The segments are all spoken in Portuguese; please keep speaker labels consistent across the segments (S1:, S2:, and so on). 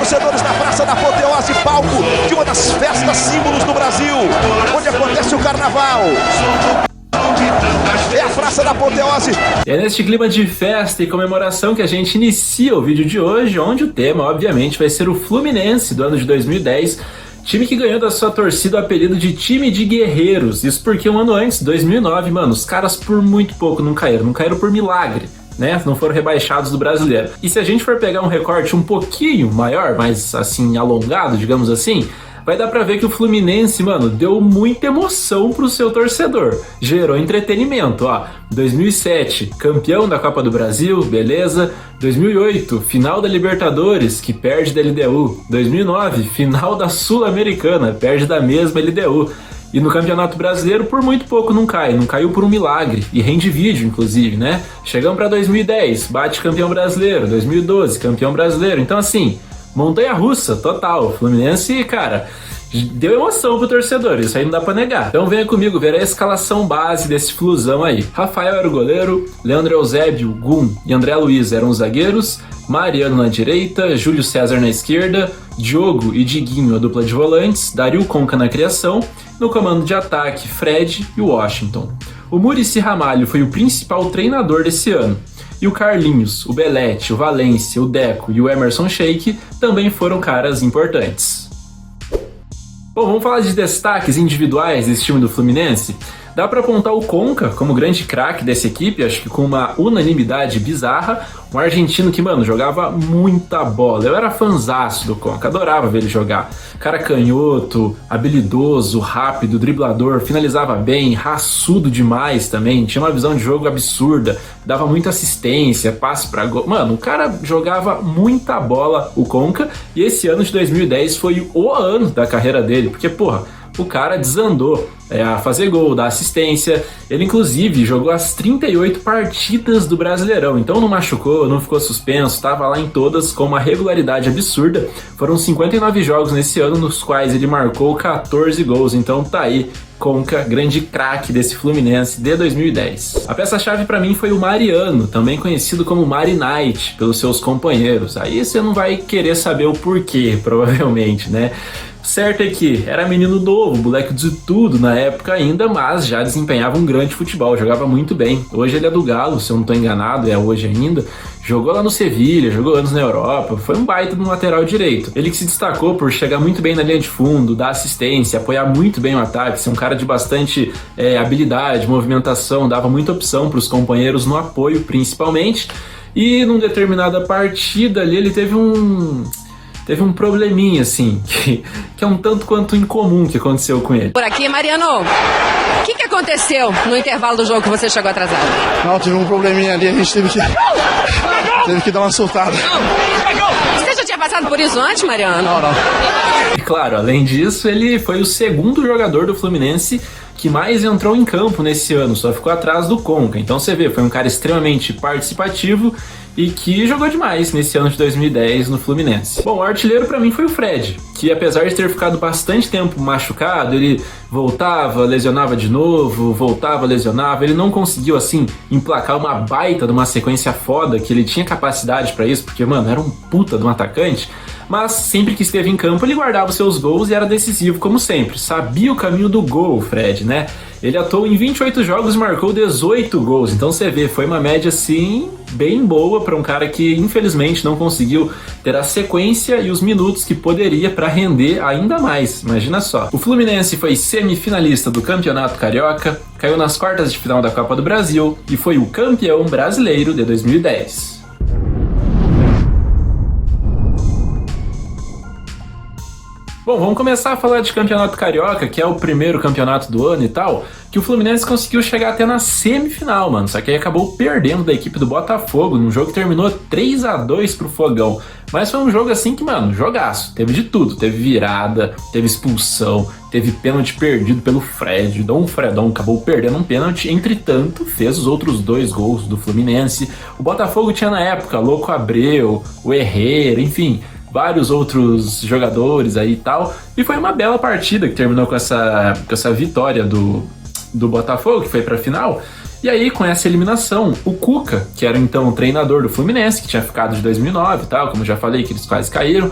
S1: torcedores da Praça da Apoteose, palco de uma das festas símbolos do Brasil, onde acontece o carnaval. É a Praça da Apoteose.
S2: É neste clima de festa e comemoração que a gente inicia o vídeo de hoje, onde o tema, obviamente, vai ser o Fluminense do ano de 2010, time que ganhou da sua torcida o apelido de time de guerreiros. Isso porque um ano antes, 2009, mano, os caras por muito pouco não caíram por milagre, né? Não foram rebaixados do Brasileiro. E se a gente for pegar um recorte um pouquinho maior, mais assim, alongado, digamos assim, vai dar pra ver que o Fluminense, mano, deu muita emoção pro seu torcedor. Gerou entretenimento, ó. 2007, campeão da Copa do Brasil, beleza. 2008, final da Libertadores, que perde da LDU. 2009, final da Sul-Americana, perde da mesma LDU. E no Campeonato Brasileiro, por muito pouco não caiu por um milagre, e rende vídeo, inclusive, né? Chegamos pra 2010, bate campeão brasileiro. 2012, campeão brasileiro. Então, assim, montanha-russa, total. Fluminense, cara, deu emoção pro torcedor, isso aí não dá pra negar. Então venha comigo ver a escalação base desse Flusão aí. Rafael era o goleiro, Leandro Eusébio, Gum e André Luiz eram os zagueiros, Mariano na direita, Júlio César na esquerda, Diogo e Diguinho a dupla de volantes, Dario Conca na criação, no comando de ataque, Fred e Washington. O Muricy Ramalho foi o principal treinador desse ano. E o Carlinhos, o Belete, o Valência, o Deco e o Emerson Sheik também foram caras importantes. Bom, vamos falar de destaques individuais desse time do Fluminense? Dá pra apontar o Conca como grande craque dessa equipe, acho que com uma unanimidade bizarra. Um argentino que, mano, jogava muita bola. Eu era fanzaço do Conca, adorava ver ele jogar. Cara canhoto, habilidoso, rápido, driblador, finalizava bem, raçudo demais também. Tinha uma visão de jogo absurda, dava muita assistência, passe pra gol. Mano, o cara jogava muita bola, o Conca. E esse ano de 2010 foi o ano da carreira dele, porque, porra, o cara desandou a fazer gol, dar assistência. Ele, inclusive, jogou as 38 partidas do Brasileirão. Então não machucou, não ficou suspenso, estava lá em todas com uma regularidade absurda. Foram 59 jogos nesse ano, nos quais ele marcou 14 gols. Então tá aí, Conca, grande craque desse Fluminense de 2010. A peça-chave para mim foi o Mariano, também conhecido como Mari Knight pelos seus companheiros. Aí você não vai querer saber o porquê, provavelmente, né? Certo é que era menino novo, moleque de tudo na época ainda, mas já desempenhava um grande futebol, jogava muito bem. Hoje ele é do Galo, se eu não estou enganado, é hoje ainda. Jogou lá no Sevilha, jogou anos na Europa, foi um baita no lateral direito. Ele que se destacou por chegar muito bem na linha de fundo, dar assistência, apoiar muito bem o ataque, ser um cara de bastante habilidade, movimentação, dava muita opção para os companheiros no apoio principalmente. E numa determinada partida ali ele teve um probleminha, assim, que é um tanto quanto incomum que aconteceu com ele.
S3: Por aqui, Mariano, o que aconteceu no intervalo do jogo que você chegou atrasado?
S4: Não, tive um probleminha ali, a gente teve que dar uma soltada.
S3: Você já tinha passado por isso antes, Mariano?
S4: Não.
S2: E claro, além disso, ele foi o segundo jogador do Fluminense que mais entrou em campo nesse ano, só ficou atrás do Conca. Então você vê, foi um cara extremamente participativo e que jogou demais nesse ano de 2010 no Fluminense. Bom, o artilheiro pra mim foi o Fred, que apesar de ter ficado bastante tempo machucado, ele voltava, lesionava de novo, voltava, lesionava, ele não conseguiu, assim, emplacar uma baita de uma sequência foda, que ele tinha capacidade pra isso, porque, mano, era um puta de um atacante, mas sempre que esteve em campo ele guardava os seus gols e era decisivo como sempre, sabia o caminho do gol, Fred, né? Ele atuou em 28 jogos e marcou 18 gols, então você vê, foi uma média assim bem boa para um cara que infelizmente não conseguiu ter a sequência e os minutos que poderia para render ainda mais, imagina só. O Fluminense foi semifinalista do Campeonato Carioca, caiu nas quartas de final da Copa do Brasil e foi o campeão brasileiro de 2010. Bom, vamos começar a falar de Campeonato Carioca, que é o primeiro campeonato do ano e tal, que o Fluminense conseguiu chegar até na semifinal, mano, só que aí acabou perdendo da equipe do Botafogo, num jogo que terminou 3-2 pro Fogão. Mas foi um jogo assim que, mano, jogaço, teve de tudo, teve virada, teve expulsão, teve pênalti perdido pelo Fred, Dom Fredão acabou perdendo um pênalti, entretanto, fez os outros 2 gols do Fluminense. O Botafogo tinha na época Louco Abreu, o Herrera, enfim, vários outros jogadores aí e tal, e foi uma bela partida que terminou com essa vitória do Botafogo, que foi pra final. E aí, com essa eliminação, o Cuca, que era então o treinador do Fluminense, que tinha ficado de 2009 e tal, como já falei, que eles quase caíram,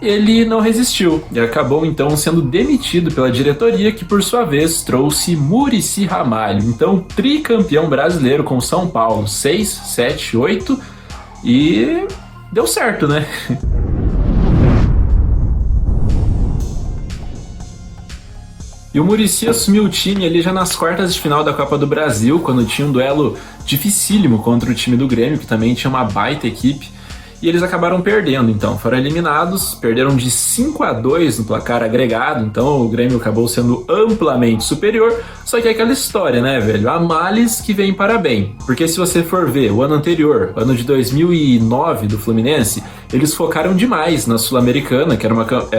S2: ele não resistiu e acabou então sendo demitido pela diretoria, que por sua vez trouxe Muricy Ramalho, então tricampeão brasileiro com São Paulo, 6, 7, 8, e deu certo, né? E o Muricy assumiu o time ali já nas quartas de final da Copa do Brasil, quando tinha um duelo dificílimo contra o time do Grêmio, que também tinha uma baita equipe. E eles acabaram perdendo, então. Foram eliminados, perderam de 5-2 no placar agregado, então o Grêmio acabou sendo amplamente superior. Só que é aquela história, né, velho? Há males que vêm para bem. Porque se você for ver o ano anterior, o ano de 2009 do Fluminense, eles focaram demais na Sul-Americana, que era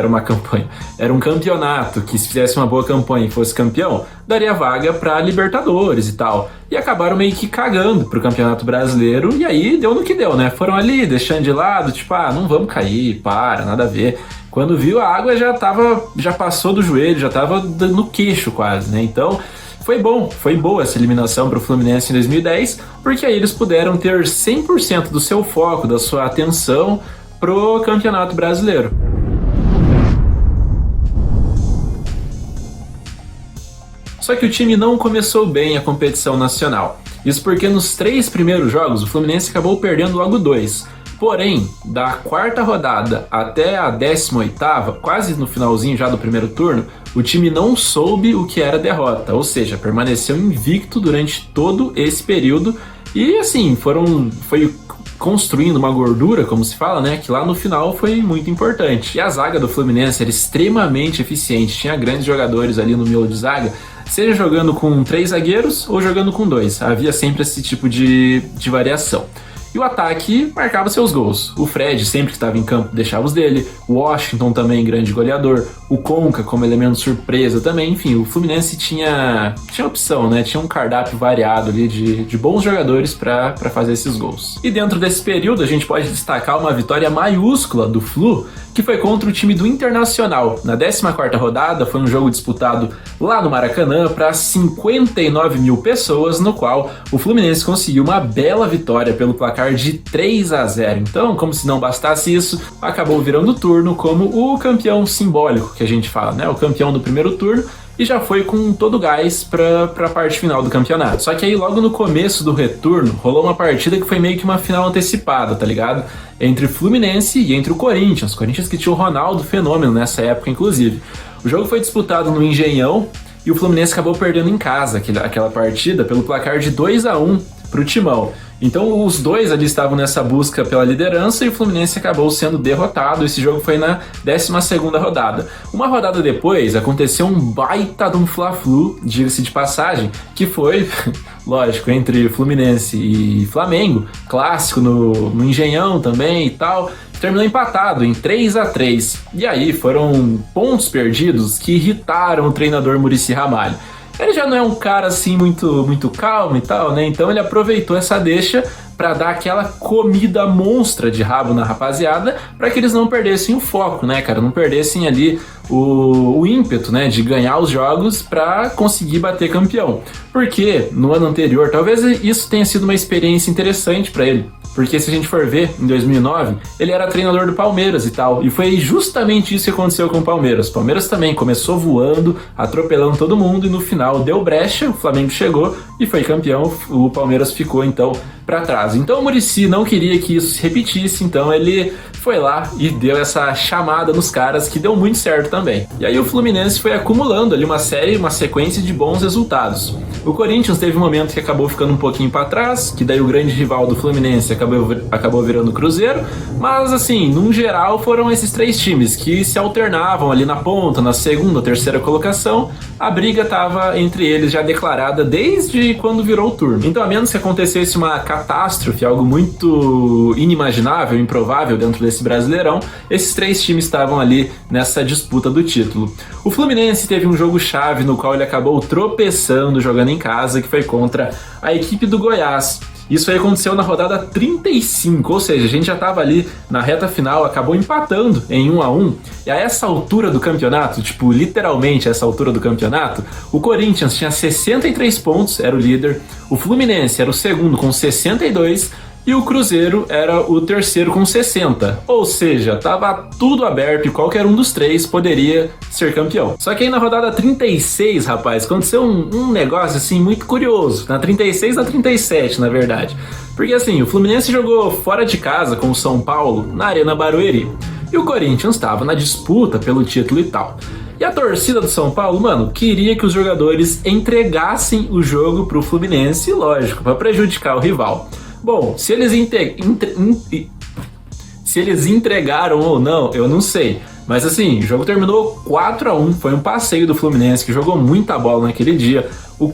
S2: uma campanha, era um campeonato que, se fizesse uma boa campanha e fosse campeão, daria vaga para Libertadores e tal. E acabaram meio que cagando pro Campeonato Brasileiro, e aí deu no que deu, né? Foram ali, deixando de lado, tipo, não vamos cair, nada a ver. Quando viu, a água já passou do joelho, já tava no queixo quase, né? Então, foi boa essa eliminação pro Fluminense em 2010, porque aí eles puderam ter 100% do seu foco, da sua atenção pro Campeonato Brasileiro. Só que o time não começou bem a competição nacional. Isso porque nos 3 primeiros jogos o Fluminense acabou perdendo logo 2. Porém, da 4ª rodada até a 18ª, quase no finalzinho já do primeiro turno, o time não soube o que era derrota, ou seja, permaneceu invicto durante todo esse período e assim, foi construindo uma gordura, como se fala, né, que lá no final foi muito importante. E a zaga do Fluminense era extremamente eficiente, tinha grandes jogadores ali no miolo de zaga, seja jogando com 3 zagueiros ou jogando com 2, havia sempre esse tipo de variação. E o ataque marcava seus gols. O Fred, sempre que estava em campo, deixava os dele. O Washington também, grande goleador. O Conca, como elemento surpresa também. Enfim, o Fluminense tinha opção, né? Tinha um cardápio variado ali de bons jogadores para fazer esses gols. E dentro desse período, a gente pode destacar uma vitória maiúscula do Flu, que foi contra o time do Internacional. Na 14ª rodada, foi um jogo disputado lá no Maracanã para 59 mil pessoas, no qual o Fluminense conseguiu uma bela vitória pelo placar de 3-0. Então, como se não bastasse isso, acabou virando o turno como o campeão simbólico, que a gente fala, né? O campeão do primeiro turno, e já foi com todo o gás para a parte final do campeonato. Só que aí logo no começo do retorno rolou uma partida que foi meio que uma final antecipada, tá ligado? Entre o Fluminense e entre o Corinthians que tinha o Ronaldo Fenômeno nessa época, inclusive. O jogo foi disputado no Engenhão e o Fluminense acabou perdendo em casa aquela partida pelo placar de 2-1 pro Timão. Então os dois ali estavam nessa busca pela liderança e o Fluminense acabou sendo derrotado. Esse jogo foi na 12ª rodada. Uma rodada depois aconteceu um baita de um Fla-Flu, diga-se de passagem, que foi, lógico, entre Fluminense e Flamengo, clássico no Engenhão também e tal. Terminou empatado em 3-3. E aí foram pontos perdidos que irritaram o treinador Muricy Ramalho. Ele já não é um cara assim muito calmo e tal, né? Então ele aproveitou essa deixa para dar aquela comida monstra de rabo na rapaziada, para que eles não perdessem o foco, né, cara? Não perdessem ali o ímpeto, né, de ganhar os jogos para conseguir bater campeão. Porque no ano anterior, talvez isso tenha sido uma experiência interessante para ele. Porque se a gente for ver, em 2009, ele era treinador do Palmeiras e tal. E foi justamente isso que aconteceu com o Palmeiras. O Palmeiras também começou voando, atropelando todo mundo, e no final deu brecha, o Flamengo chegou e foi campeão. O Palmeiras ficou, então, para trás. Então o Muricy não queria que isso se repetisse, então ele foi lá e deu essa chamada nos caras, que deu muito certo também. E aí o Fluminense foi acumulando ali uma sequência de bons resultados. O Corinthians teve um momento que acabou ficando um pouquinho para trás, que daí o grande rival do Fluminense acabou virando o Cruzeiro, mas assim, num geral foram esses 3 times que se alternavam ali na ponta, na segunda ou terceira colocação. A briga estava entre eles já declarada desde quando virou o turno. Então, a menos que acontecesse uma catástrofe, algo muito inimaginável, improvável dentro desse Brasileirão, esses 3 times estavam ali nessa disputa do título. O Fluminense teve um jogo-chave no qual ele acabou tropeçando jogando em casa, que foi contra a equipe do Goiás. Isso aí aconteceu na rodada 35, ou seja, a gente já estava ali na reta final, acabou empatando em 1-1, e a essa altura do campeonato, tipo, literalmente a essa altura do campeonato, o Corinthians tinha 63 pontos, era o líder, o Fluminense era o segundo com 62, e o Cruzeiro era o terceiro com 60, ou seja, tava tudo aberto e qualquer um dos três poderia ser campeão. Só que aí na rodada 36, rapaz, aconteceu um negócio assim muito curioso, na 36 e na 37, na verdade. Porque assim, o Fluminense jogou fora de casa com o São Paulo, na Arena Barueri, e o Corinthians estava na disputa pelo título e tal. E a torcida do São Paulo, mano, queria que os jogadores entregassem o jogo pro Fluminense, lógico, para prejudicar o rival. Bom, se eles entregaram ou não, eu não sei. Mas assim, o jogo terminou 4-1, foi um passeio do Fluminense, que jogou muita bola naquele dia. O